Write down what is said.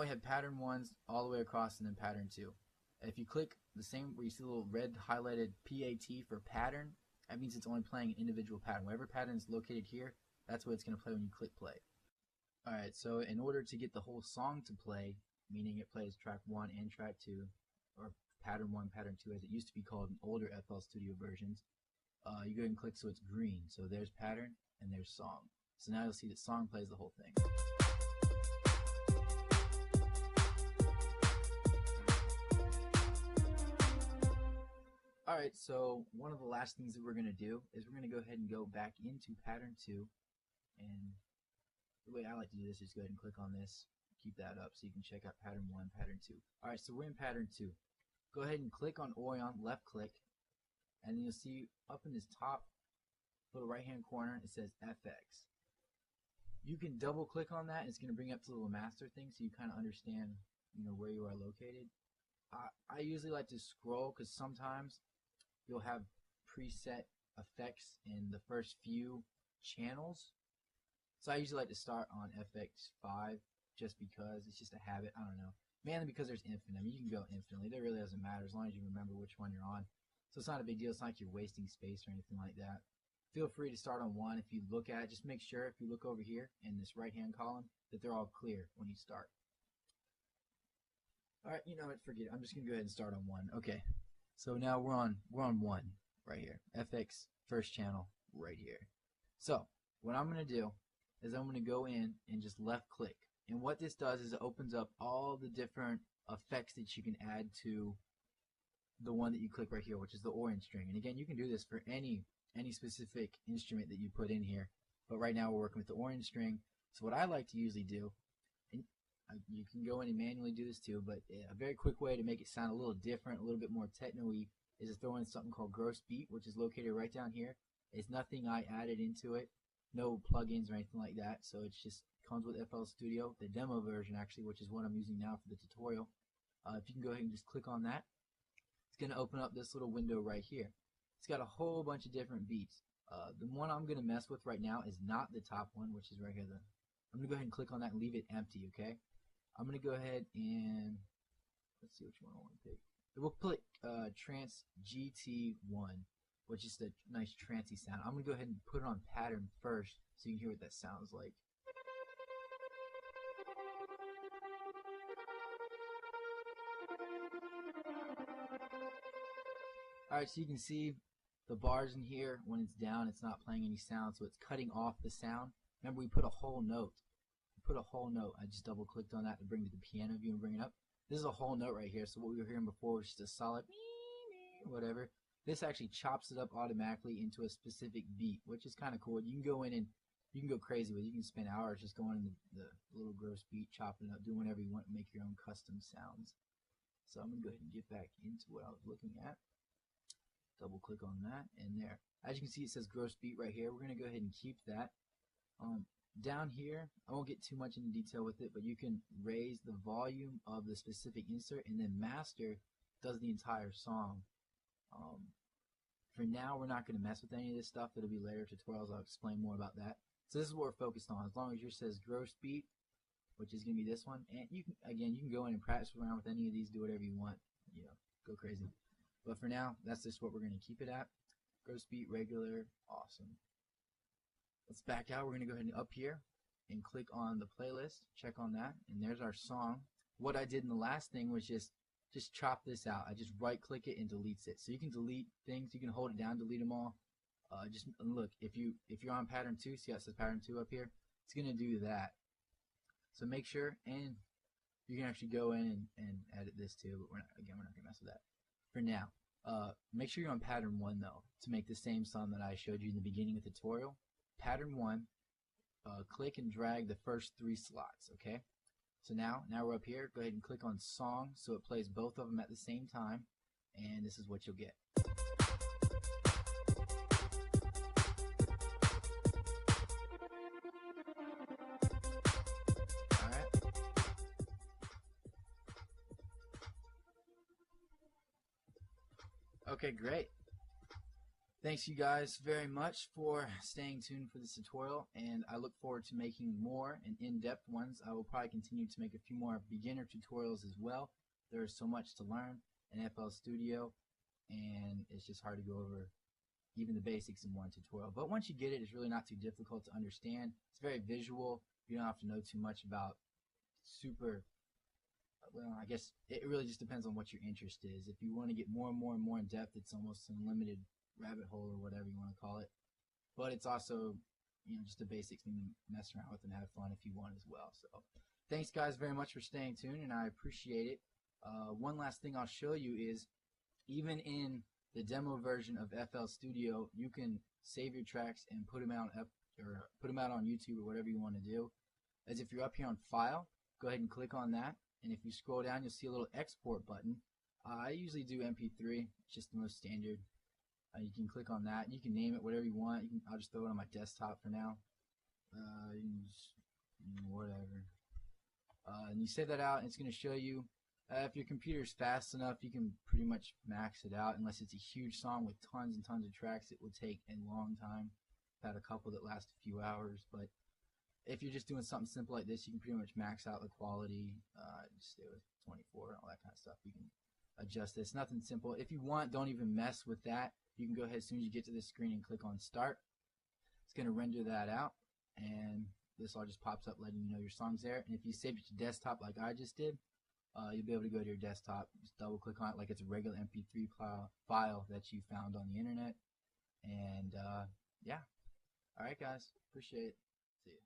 we have pattern 1s all the way across and then pattern 2. If you click the same where you see the little red highlighted PAT for pattern, that means it's only playing an individual pattern. Whatever pattern is located here, that's what it's going to play when you click play. Alright, so in order to get the whole song to play, meaning it plays track 1 and track 2, or pattern 1, pattern 2 as it used to be called in older FL Studio versions, you go ahead and click so it's green. So there's pattern and there's song. So now you'll see that song plays the whole thing. Alright, so one of the last things that we're going to do is we're going to go ahead and go back into pattern 2, and the way I like to do this is go ahead and click on this, keep that up so you can check out pattern 1, pattern 2. Alright, so we're in pattern 2. Go ahead and click on Orion, left click, and then you'll see up in this top little right hand corner it says FX. You can double click on that, it's going to bring up the little master thing so you kind of understand where you are located. I usually like to scroll because sometimes you'll have preset effects in the first few channels. So I usually like to start on FX5 just because it's just a habit. I don't know. Mainly because there's infinite. I mean, you can go infinitely. That really doesn't matter as long as you remember which one you're on. So it's not a big deal. It's not like you're wasting space or anything like that. Feel free to start on 1. If you look at it, just make sure if you look over here in this right-hand column that they're all clear when you start. Alright, you know what, forget it. I'm just going to go ahead and start on 1. Okay, so now we're on 1 right here. FX first channel right here. So what I'm going to do is I'm going to go in and just left click. And what this does is it opens up all the different effects that you can add to the one that you click right here, which is the orange string. And again, you can do this for any specific instrument that you put in here. But right now we're working with the orange string. So what I like to usually do, and you can go in and manually do this too, but a very quick way to make it sound a little different, a little bit more techno-y, is to throw in something called gross beat, which is located right down here. It's nothing I added into it, no plugins or anything like that, so it just comes with FL Studio, the demo version actually, which is what I'm using now for the tutorial. If you can go ahead and just click on that, it's going to open up this little window right here. It's got a whole bunch of different beats. The one I'm going to mess with right now is not the top one, which is right here. I'm going to go ahead and click on that and leave it empty, okay? I'm going to go ahead and let's see which one I want to pick. We'll click Trance GT1, which is the nice trancey sound. I'm going to go ahead and put it on pattern first so you can hear what that sounds like. Alright, so you can see the bars in here, when it's down, it's not playing any sound, so it's cutting off the sound. Remember, we put a whole note. I just double clicked on that to bring to the piano view and bring it up. This is a whole note right here, so what we were hearing before was just a solid whatever. This actually chops it up automatically into a specific beat, which is kind of cool. You can go in and you can go crazy with it. You can spend hours just going in the little gross beat, chopping it up, doing whatever you want, and make your own custom sounds. So I'm going to go ahead and get back into what I was looking at. Double click on that, and there. As you can see, it says gross beat right here. We're going to go ahead and keep that. Down here, I won't get too much into detail with it, but you can raise the volume of the specific insert, and then master does the entire song. For now, we're not going to mess with any of this stuff. It'll be later tutorials. I'll explain more about that. So this is what we're focused on. As long as yours says gross beat, which is going to be this one, and you can go in and practice around with any of these, do whatever you want, go crazy. But for now, that's just what we're going to keep it at. Gross beat, regular, awesome. Let's back out. We're going to go ahead and up here and click on the playlist, check on that, and there's our song. What I did in the last thing was just chop this out. I just right click it and deletes it. So you can delete things, you can hold it down, delete them all. Just look, if you're on pattern 2, see how it says pattern 2 up here? It's going to do that. So make sure, and you can actually go in and edit this too, but we're not going to mess with that for now. Make sure you're on pattern 1 though, to make the same song that I showed you in the beginning of the tutorial. Pattern 1, click and drag the first 3 slots, okay? So now we're up here. Go ahead and click on song so it plays both of them at the same time, and this is what you'll get. Alright. Okay, great. Thanks you guys very much for staying tuned for this tutorial, and I look forward to making more and in-depth ones. I will probably continue to make a few more beginner tutorials as well. There is so much to learn in FL Studio, and it's just hard to go over even the basics in one tutorial. But once you get it, it's really not too difficult to understand. It's very visual. You don't have to know too much about super, well, I guess it really just depends on what your interest is. If you want to get more and more and more in depth, it's almost an unlimited rabbit hole or whatever you want to call it. But it's also, just the basics you can mess around with and have fun if you want as well. So thanks guys very much for staying tuned, and I appreciate it. One last thing I'll show you is, even in the demo version of FL Studio, you can save your tracks and put them out on YouTube or whatever you want to do. As if you're up here on File, go ahead and click on that, and if you scroll down, you'll see a little export button. I usually do MP3, it's just the most standard. You can click on that. You can name it whatever you want. I'll just throw it on my desktop for now. Whatever. And you save that out, and it's going to show you. If your computer is fast enough, you can pretty much max it out. Unless it's a huge song with tons and tons of tracks, it will take a long time. I've had a couple that last a few hours, but if you're just doing something simple like this, you can pretty much max out the quality. Just stay with 24 and all that kind of stuff. You can adjust this. Nothing simple. If you want, don't even mess with that. You can go ahead as soon as you get to this screen and click on Start. It's going to render that out, and this all just pops up letting you know your song's there. And if you save it to desktop like I just did, you'll be able to go to your desktop, just double click on it like it's a regular MP3 file that you found on the internet. And yeah. Alright guys, appreciate it. See ya.